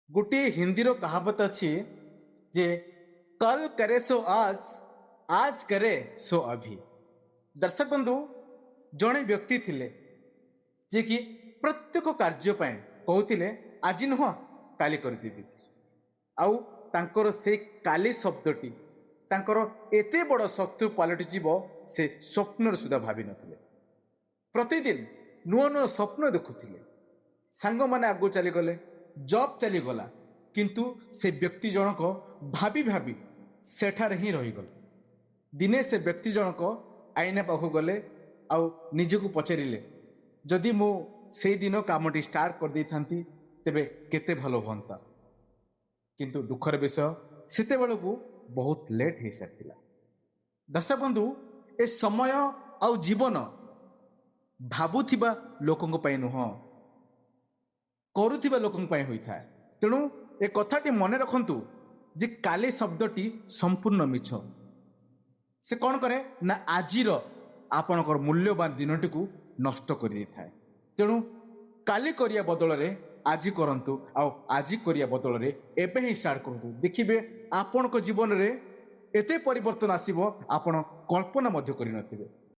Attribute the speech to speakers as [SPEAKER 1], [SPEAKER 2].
[SPEAKER 1] गोटे हिंदीर कहावत अच्छी जे कल करे सो आज, आज करे सो अभी। दर्शक बंधु, जड़े व्यक्ति थिले जे कि प्रत्येक कार्य कहते आज नुह काली करदेवी। आउ तांकर से काली शब्दटी तांकर एते बड़ शत्रु पलटि जीव से स्वप्न सुधा भावी नथिले। प्रतिदिन नुआ नुआ स्वप्न देखुथिले। सांग माने आगु चली गले, जॉब चली गला, किंतु से व्यक्ति जनक भाभी भाभी सेठारे ही रहीगले। दिने से व्यक्ति जनक आईना पाखु गले आउ निजको पचारिले जदि मु से दिन कामटी स्टार्ट कर दी थांती तेबे केते भलो होंता। किंतु दुखर विषय सेते बेलकु बहुत लेट हो सारा। दर्शक बंधु, ए समय आउ जीवन भाबुथिबा लोकंक पई नुह, करुथिबा लोकंक पई होइथाय। तेणु ए कथाटी मने रखंतु जे काली शब्दटी संपूर्ण मिछ। से कौन करे ना आजिर आपणकर मूल्यवान दिनटी को नष्ट कर देथाय। तेणु काली करिया बदल रे आज करंतु, आउ आज करिया बदल रे एबे ही स्टार्ट करंतु। देखिबे आपणक जीवन रे एते परिवर्तन आसीबो आपण कल्पना मध्य करि नथिबे।